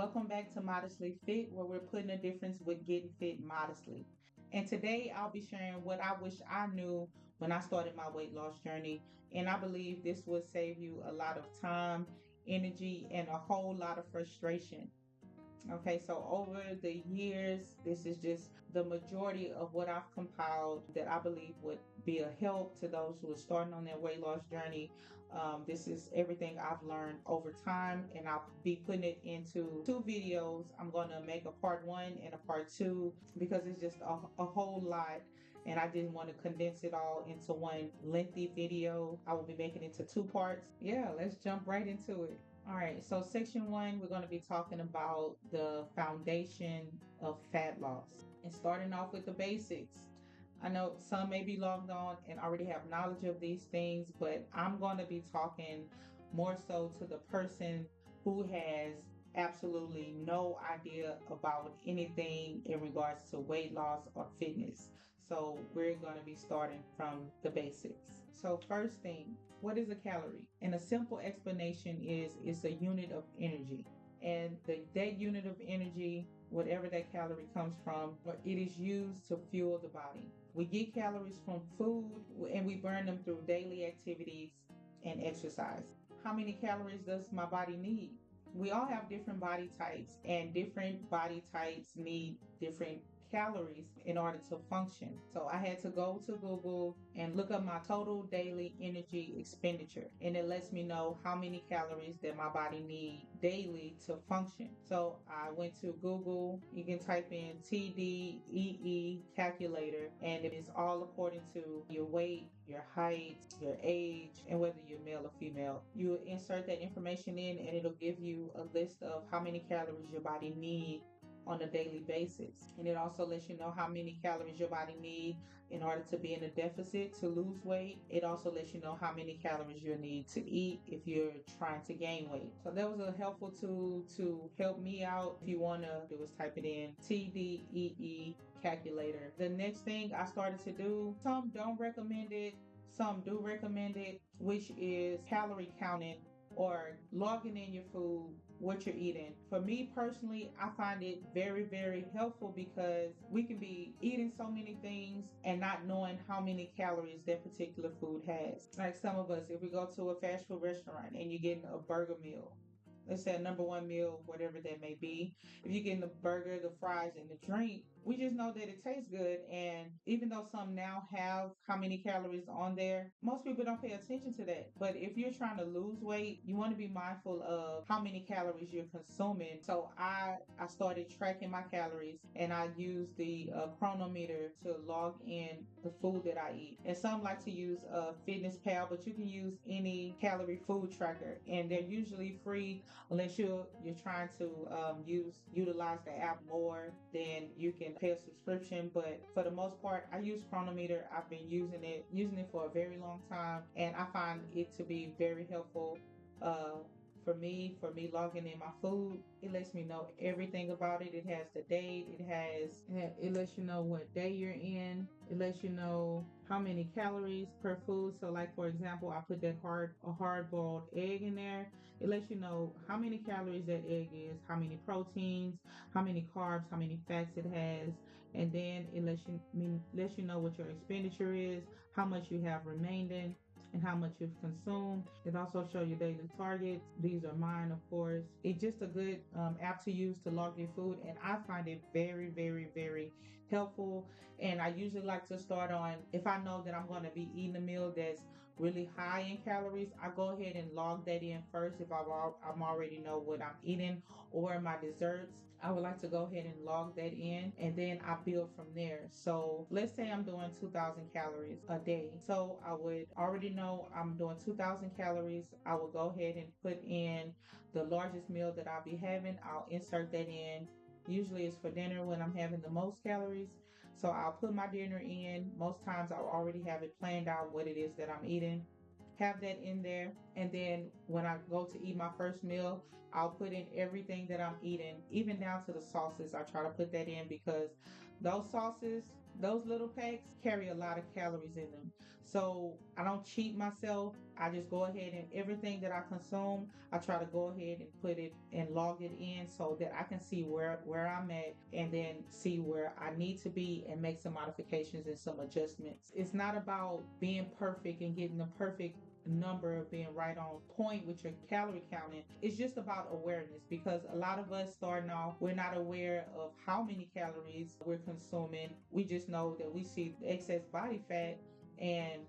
Welcome back to Modestly Fit, where we're putting a difference with getting fit modestly. And today I'll be sharing what I wish I knew when I started my weight loss journey. And I believe this would save you a lot of time, energy, and a whole lot of frustration. Okay, so over the years, this is just the majority of what I've compiled that I believe would be a help to those who are starting on their weight loss journey. This is everything I've learned over time, and I'll be putting it into two videos. I'm going to make a part one and a part two because it's just a whole lot. And I didn't want to condense it all into one lengthy video. I will be making it into two parts. Yeah, let's jump right into it. All right, so section one, we're going to be talking about the foundation of fat loss and starting off with the basics. I know some may be logged on and already have knowledge of these things, but I'm going to be talking more so to the person who has absolutely no idea about anything in regards to weight loss or fitness. So we're going to be starting from the basics. So first thing, what is a calorie? And a simple explanation is it's a unit of energy. And that unit of energy, whatever that calorie comes from, it is used to fuel the body. We get calories from food and we burn them through daily activities and exercise. How many calories does my body need? We all have different body types, and different body types need different calories in order to function. So I had to go to Google and look up my total daily energy expenditure, and it lets me know how many calories that my body needs daily to function. So I went to Google. You can type in TDEE calculator, and it is all according to your weight, your height, your age, and whether you're male or female. You insert that information in, and it'll give you a list of how many calories your body needs on a daily basis. And it also lets you know how many calories your body needs in order to be in a deficit to lose weight. It also lets you know how many calories you need to eat if you're trying to gain weight. So that was a helpful tool to help me out. If you want to do is type it in TDEE calculator. The next thing I started to do, some don't recommend it, some do recommend it, which is calorie counting or logging in your food, what you're eating. For me personally, I find it very, very helpful because we can be eating so many things and not knowing how many calories that particular food has. Like some of us, if we go to a fast food restaurant and you're getting a burger meal, let's say a number one meal, whatever that may be. If you're getting the burger, the fries, and the drink, we just know that it tastes good. And even though some now have how many calories on there, most people don't pay attention to that. But if you're trying to lose weight, you want to be mindful of how many calories you're consuming. So I started tracking my calories, and I use the chronometer to log in the food that I eat. And some like to use Fitness Pal, but you can use any calorie food tracker, and they're usually free unless you're trying to utilize the app more. Then you can pay a subscription, but for the most part, I use chronometer. I've been using it for a very long time, and I find it to be very helpful for me logging in my food. It lets me know everything about it. It has the date, it lets you know what day you're in, it lets you know how many calories per food. So like for example, I put that hard boiled egg in there. It lets you know how many calories that egg is, how many proteins, how many carbs, how many fats it has, and then it lets you know what your expenditure is, how much you have remaining, and how much you've consumed. It also shows your daily targets. These are mine, of course. It's just a good app to use to log your food, and I find it very, very, very helpful. And I usually like to start on, if I know that I'm going to be eating a meal that's really high in calories, I go ahead and log that in first. If I'm already know what I'm eating, or my desserts, I would like to go ahead and log that in, and then I build from there. So let's say I'm doing 2,000 calories a day. So I would already know I'm doing 2,000 calories. I will go ahead and put in the largest meal that I'll be having. I'll insert that in. Usually it's for dinner when I'm having the most calories. So I'll put my dinner in. Most times I'll already have it planned out what it is that I'm eating. Have that in there. And then when I go to eat my first meal, I'll put in everything that I'm eating, even down to the sauces. I try to put that in because those sauces, those little packs carry a lot of calories in them. So I don't cheat myself. I just go ahead and everything that I consume, I try to go ahead and put it and log it in so that I can see where I'm at and then see where I need to be and make some modifications and some adjustments. It's not about being perfect and getting the perfect number of being right on point with your calorie counting. It's just about awareness because a lot of us starting off, we're not aware of how many calories we're consuming. We just know that we see excess body fat and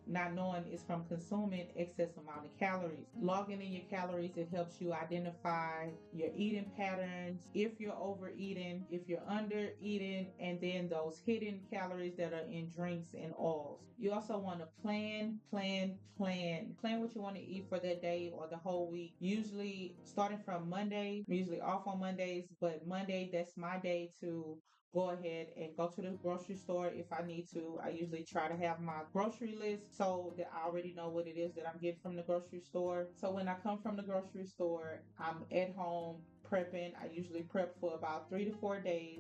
not knowing it's from consuming excess amount of calories. Logging in your calories, it helps you identify your eating patterns, if you're overeating, if you're under eating, and then those hidden calories that are in drinks and oils. You also want to plan what you want to eat for that day or the whole week. Usually starting from Monday, I'm usually off on Mondays, but Monday, that's my day to go ahead and go to the grocery store if I need to. I usually try to have my grocery list so that I already know what it is that I'm getting from the grocery store. So when I come from the grocery store, I'm at home prepping. I usually prep for about 3 to 4 days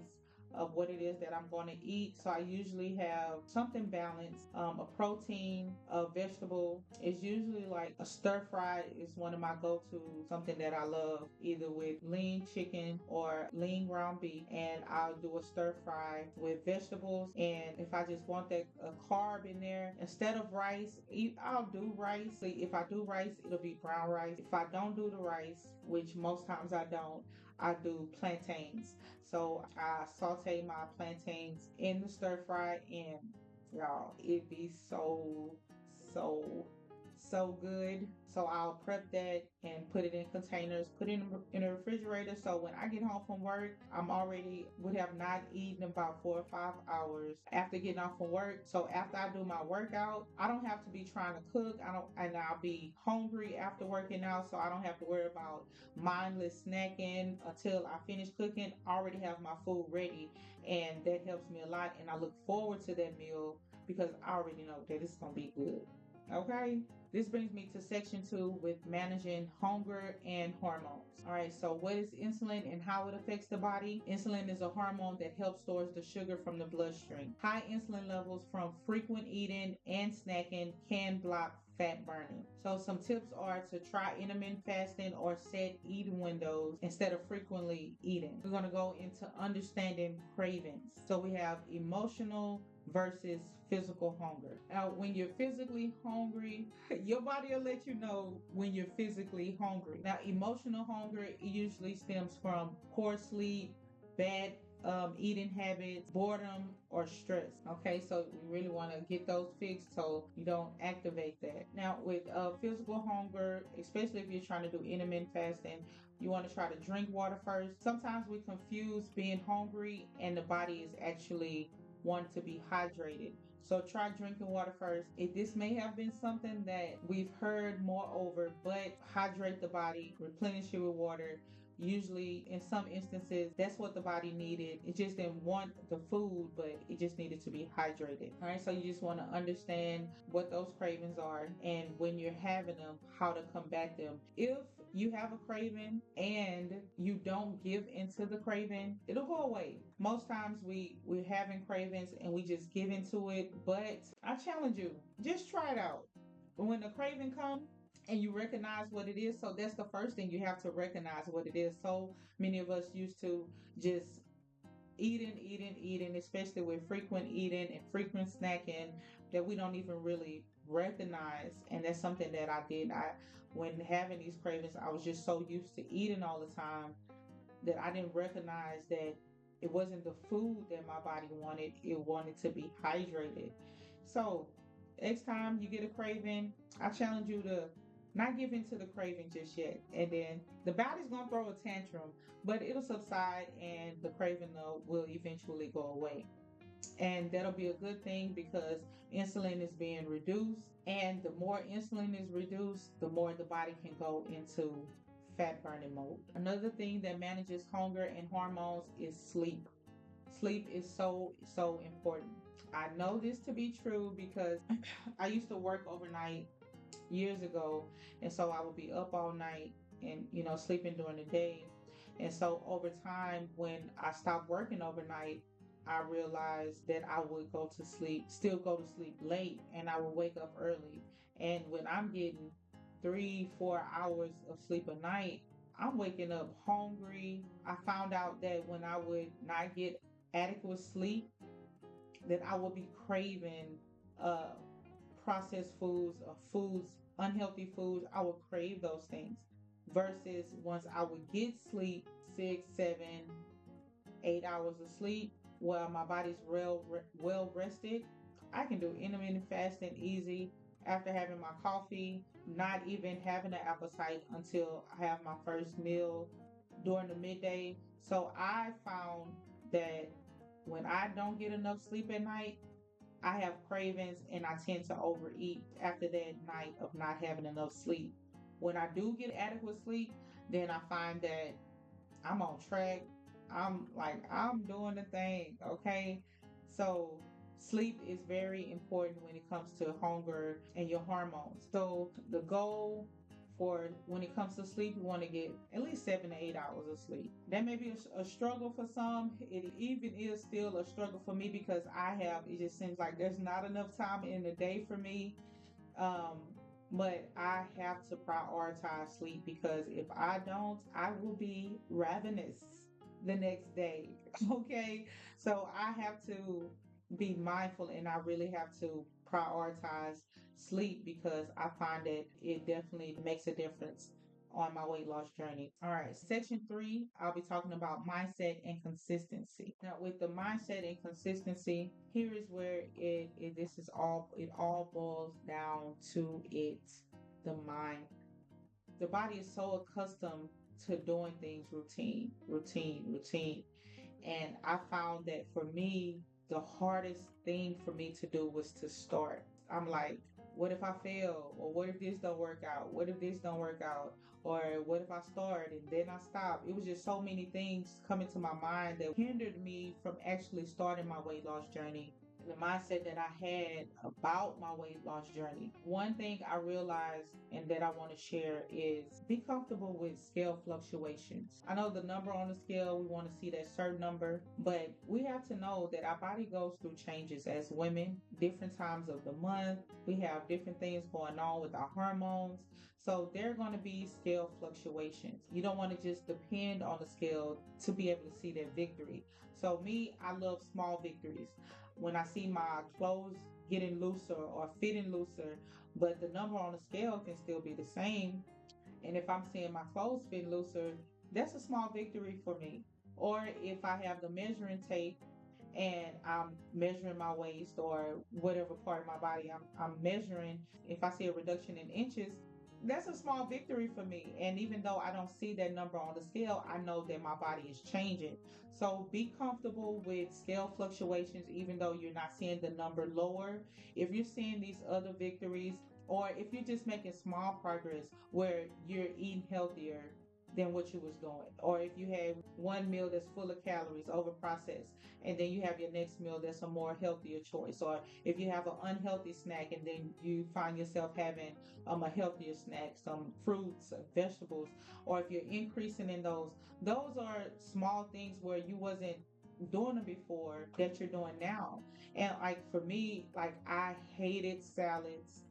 of what it is that I'm going to eat. So I usually have something balanced, a protein, a vegetable. It's usually like a stir fry is one of my go-to, something that I love, either with lean chicken or lean ground beef. And I'll do a stir fry with vegetables. And if I just want that a carb in there, instead of rice, I'll do rice. If I do rice, it'll be brown rice. If I don't do the rice, which most times I don't, I do plantains. So I saute my plantains in the stir fry and y'all, it be so, so good. So I'll prep that and put it in containers, put it in a refrigerator. So when I get home from work, I'm already would have not eaten about 4 or 5 hours after getting off from work. So after I do my workout, I don't have to be trying to cook. And I'll be hungry after working out. So I don't have to worry about mindless snacking until I finish cooking. I already have my food ready. And that helps me a lot. And I look forward to that meal because I already know that it's going to be good. Okay. This brings me to section 2 with managing hunger and hormones. All right, so what is insulin and how it affects the body? Insulin is a hormone that helps stores the sugar from the bloodstream. High insulin levels from frequent eating and snacking can block fat burning. So some tips are to try intermittent fasting or set eating windows instead of frequently eating. We're going to go into understanding cravings. So we have emotional versus physical hunger. Now, when you're physically hungry, your body will let you know when you're physically hungry. Now, emotional hunger usually stems from poor sleep, bad eating habits, boredom, or stress. Okay, so we really want to get those fixed so you don't activate that. Now, with physical hunger, especially if you're trying to do intermittent fasting, you want to try to drink water first. Sometimes we confuse being hungry and the body is actually want to be hydrated. So try drinking water first. This may have been something that we've heard more over, but hydrate the body, replenish it with water. Usually, in some instances, that's what the body needed. It just didn't want the food, but it just needed to be hydrated. All right, so you just want to understand what those cravings are and when you're having them, how to combat them. If you have a craving and you don't give into the craving, it'll go away. Most times we're having cravings and we just give into it, but I challenge you, just try it out. When the craving comes, and you recognize what it is. So that's the first thing, you have to recognize what it is. So many of us used to just eating, especially with frequent eating and frequent snacking that we don't even really recognize. And that's something that I did. When having these cravings, I was just so used to eating all the time that I didn't recognize that it wasn't the food that my body wanted. It wanted to be hydrated. So next time you get a craving, I challenge you to not give in to the craving just yet. And then the body's going to throw a tantrum, but it'll subside and the craving will eventually go away. And that'll be a good thing because insulin is being reduced. And the more insulin is reduced, the more the body can go into fat burning mode. Another thing that manages hunger and hormones is sleep. Sleep is so important. I know this to be true because I used to work overnight years ago, and so I would be up all night and sleeping during the day. And so over time, when I stopped working overnight, I realized that I would still go to sleep late, and I would wake up early. And when I'm getting 3, 4 hours of sleep a night, I'm waking up hungry. I found out that when I would not get adequate sleep, that I would be craving uh, processed foods or unhealthy foods. I would crave those things. Versus once I would get sleep, 6, 7, 8 hours of sleep, while my body's well rested, I can do intermittent fasting easy after having my coffee, not even having an appetite until I have my first meal during the midday. So I found that when I don't get enough sleep at night, I have cravings and I tend to overeat after that night of not having enough sleep. When I do get adequate sleep, then I find that I'm on track. I'm doing the thing, okay? So sleep is very important when it comes to hunger and your hormones. So the goal for when it comes to sleep, you want to get at least 7 to 8 hours of sleep. That may be a struggle for some. It even is still a struggle for me because it just seems like there's not enough time in the day for me. um, but I have to prioritize sleep because if I don't, I will be ravenous the next day. Okay. So I have to be mindful and I really have to prioritize sleep because I find that it definitely makes a difference on my weight loss journey. All right, section 3, I'll be talking about mindset and consistency. Now, with the mindset and consistency, here is where it all boils down to the mind. The body is so accustomed to doing things routine. And I found that for me, the hardest thing for me to do was to start. I'm like, what if I fail? Or what if this don't work out? What if this don't work out? Or what if I start and then I stop? It was just so many things coming to my mind that hindered me from actually starting my weight loss journey. The mindset that I had about my weight loss journey. One thing I realized and that I want to share is be comfortable with scale fluctuations. I know the number on the scale, we want to see that certain number, but we have to know that our body goes through changes as women, different times of the month. We have different things going on with our hormones. So there are going to be scale fluctuations. You don't want to just depend on the scale to be able to see that victory. So me, I love small victories. When I see my clothes getting looser or fitting looser, but the number on the scale can still be the same. And if I'm seeing my clothes fit looser, that's a small victory for me. Or if I have the measuring tape and I'm measuring my waist or whatever part of my body I'm measuring, if I see a reduction in inches, that's a small victory for me. And even though I don't see that number on the scale, I know that my body is changing. So be comfortable with scale fluctuations, even though you're not seeing the number lower. If you're seeing these other victories, or if you're just making small progress where you're eating healthier than what you was doing, or if you have one meal that's full of calories over processed and then you have your next meal that's a more healthier choice, or if you have an unhealthy snack and then you find yourself having a healthier snack, some fruits, vegetables, or if you're increasing in those are small things where you wasn't doing them before that you're doing now. And like for me, like I hated salads.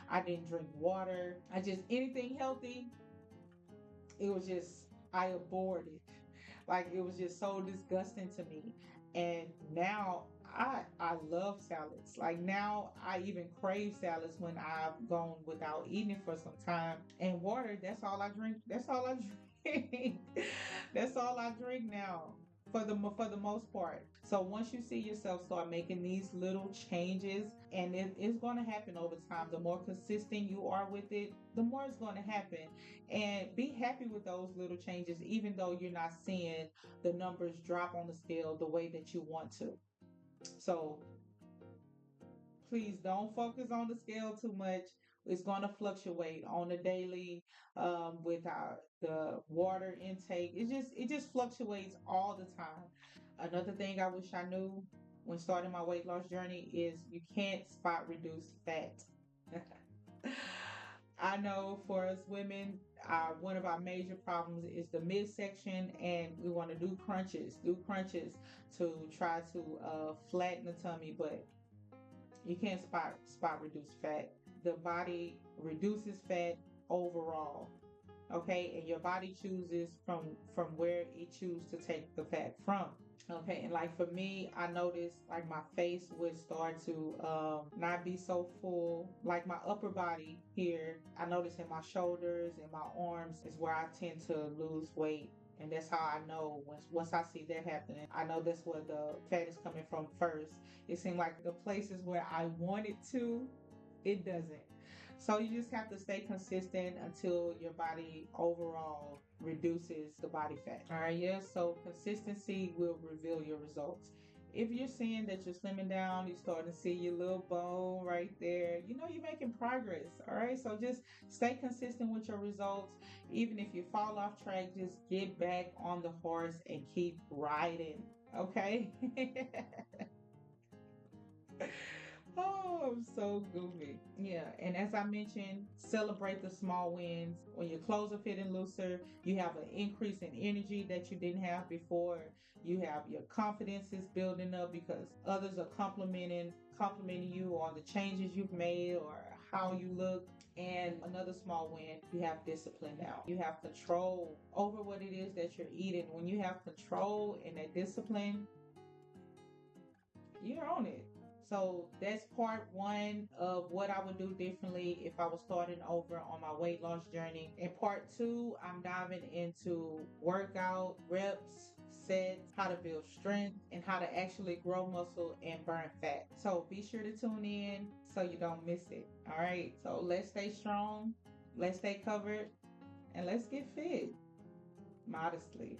I didn't drink water. I just anything healthy, it was just I abhorred it. Like it was just so disgusting to me. And now I love salads. Like now I even crave salads when I've gone without eating it for some time. And water, that's all I drink. That's all I drink. That's all I drink now for the most part. So once you see yourself start making these little changes, and it's going to happen over time. The more consistent you are with it, the more it's going to happen. And be happy with those little changes, even though you're not seeing the numbers drop on the scale the way that you want to. So please don't focus on the scale too much. It's going to fluctuate on the daily with the water intake. It just fluctuates all the time. Another thing I wish I knew when starting my weight loss journey is you can't spot reduce fat. I know for us women, one of our major problems is the midsection, and we want to do crunches to try to flatten the tummy, but you can't spot reduce fat. The body reduces fat overall, okay, and your body chooses from where it chooses to take the fat from. Okay, and like for me, I noticed like my face would start to not be so full. Like my upper body here, I notice in my shoulders and my arms is where I tend to lose weight. And that's how I know once I see that happening, I know that's where the fat is coming from first. It seemed like the places where I want it to, it doesn't. So you just have to stay consistent until your body overall reduces the body fat. All right, yeah. So consistency will reveal your results. If you're seeing that you're slimming down, you're starting to see your little bone right there, you know you're making progress. All right, so just stay consistent with your results. Even if you fall off track, just get back on the horse and keep riding. Okay. Oh, I'm so goofy. Yeah, and as I mentioned, celebrate the small wins. When your clothes are fitting looser, you have an increase in energy that you didn't have before. You have your confidence is building up because others are complimenting you on the changes you've made or how you look. And another small win, you have discipline now. You have control over what it is that you're eating. When you have control and that discipline, you're on it. So that's part one of what I would do differently if I was starting over on my weight loss journey. In part two, I'm diving into workout, reps, sets, how to build strength, and how to actually grow muscle and burn fat. So be sure to tune in so you don't miss it. All right. So let's stay strong, let's stay covered, and let's get fit modestly.